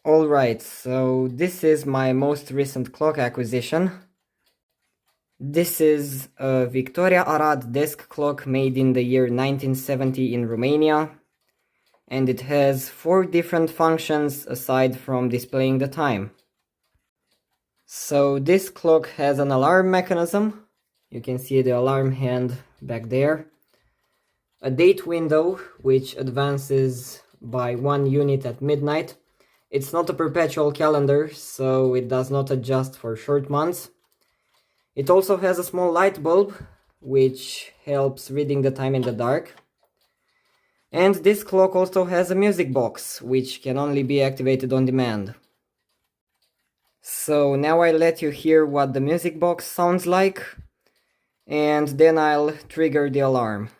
Alright, so this is my most recent clock acquisition. This is a Victoria Arad desk clock made in the year 1970 in Romania, and it has 4 different functions aside from displaying the time. So this clock has an alarm mechanism. You can see the alarm hand back there. A date window, which advances by 1 unit at midnight. It's not a perpetual calendar, so it does not adjust for short months. It also has a small light bulb, which helps reading the time in the dark. And this clock also has a music box, which can only be activated on demand. So now I'll let you hear what the music box sounds like, and then I'll trigger the alarm.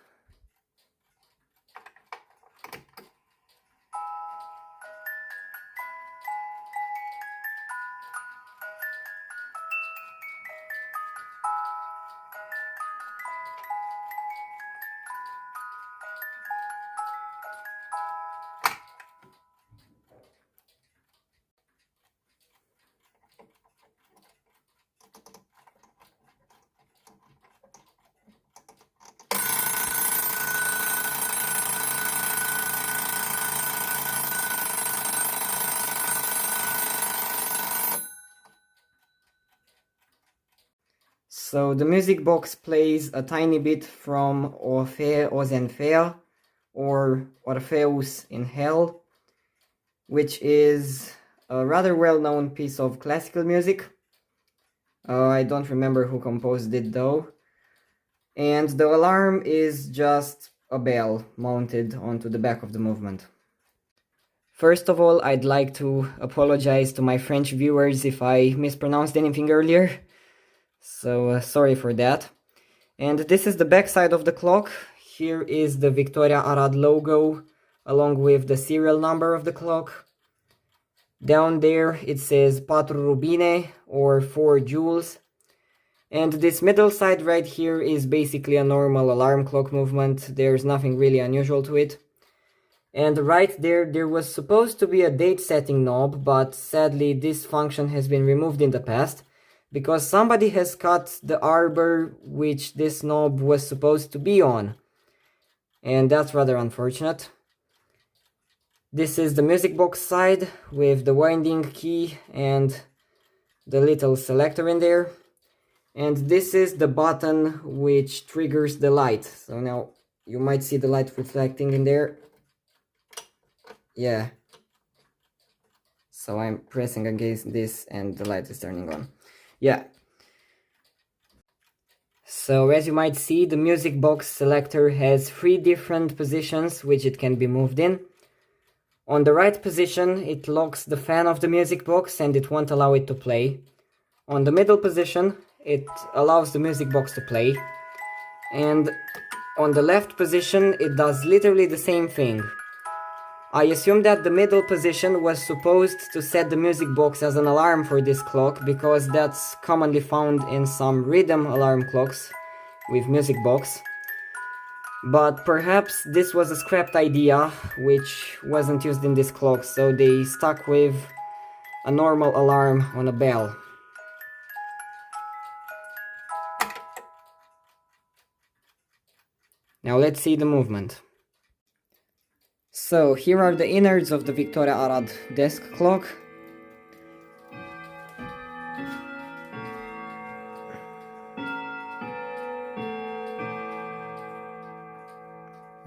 So the music box plays a tiny bit from Orfeo Zenfea, or Orpheus in Hell, which is a rather well-known piece of classical music. I don't remember who composed it though. And the alarm is just a bell mounted onto the back of the movement. First of all, I'd like to apologize to my French viewers if I mispronounced anything earlier. So sorry for that. And this is the back side of the clock. Here is the Victoria Arad logo along with the serial number of the clock. Down there it says 4 rubine, or 4 joules. And this middle side right here is basically a normal alarm clock movement. There's nothing really unusual to it. And right there was supposed to be a date setting knob, but sadly this function has been removed in the past, because somebody has cut the arbor which this knob was supposed to be on. And that's rather unfortunate. This is the music box side with the winding key and the little selector in there. And this is the button which triggers the light. So now you might see the light reflecting in there. Yeah. So I'm pressing against this and the light is turning on. Yeah. So as you might see, the music box selector has 3 different positions which it can be moved in. On the right position, it locks the fan of the music box and it won't allow it to play. On the middle position, it allows the music box to play. And on the left position, it does literally the same thing. I assume that the middle position was supposed to set the music box as an alarm for this clock, because that's commonly found in some rhythm alarm clocks with music box. But perhaps this was a scrapped idea which wasn't used in this clock, so they stuck with a normal alarm on a bell. Now let's see the movement. So here are the innards of the Victoria Arad desk clock.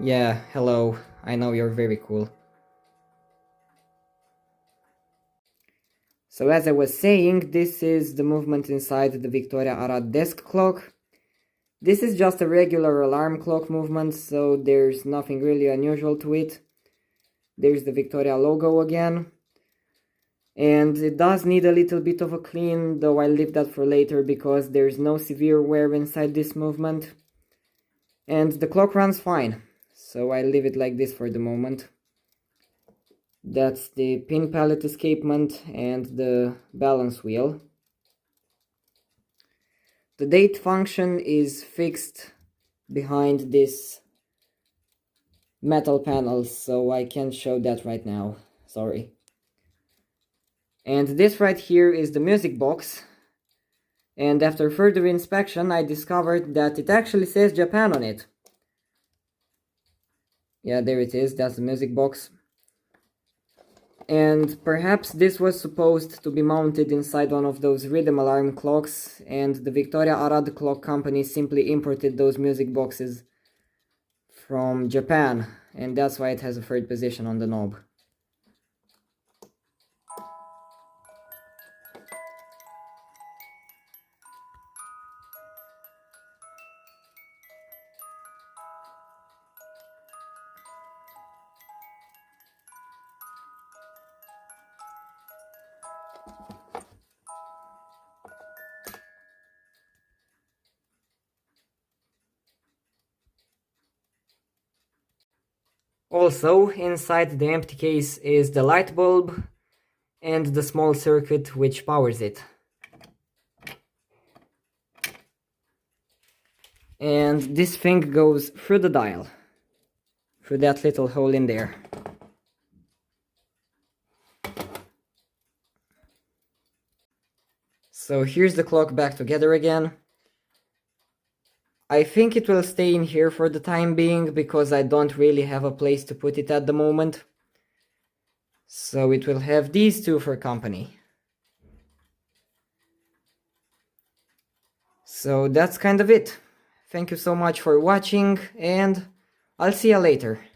Yeah, hello, I know you're very cool. So as I was saying, this is the movement inside the Victoria Arad desk clock. This is just a regular alarm clock movement, so there's nothing really unusual to it. There's the Victoria logo again. And it does need a little bit of a clean, though I'll leave that for later because there's no severe wear inside this movement. And the clock runs fine, so I'll leave it like this for the moment. That's the pin pallet escapement and the balance wheel. The date function is fixed behind this metal panel, so I can't show that right now, sorry. And this right here is the music box. And after further inspection, I discovered that it actually says Japan on it. Yeah, there it is, that's the music box. And perhaps this was supposed to be mounted inside one of those rhythm alarm clocks, and the Victoria Arad clock company simply imported those music boxes from Japan, and that's why it has a third position on the knob. Also, inside the empty case is the light bulb and the small circuit which powers it. And this thing goes through the dial, through that little hole in there. So here's the clock back together again. I think it will stay in here for the time being because I don't really have a place to put it at the moment. So it will have these two for company. So that's kind of it. Thank you so much for watching, and I'll see you later.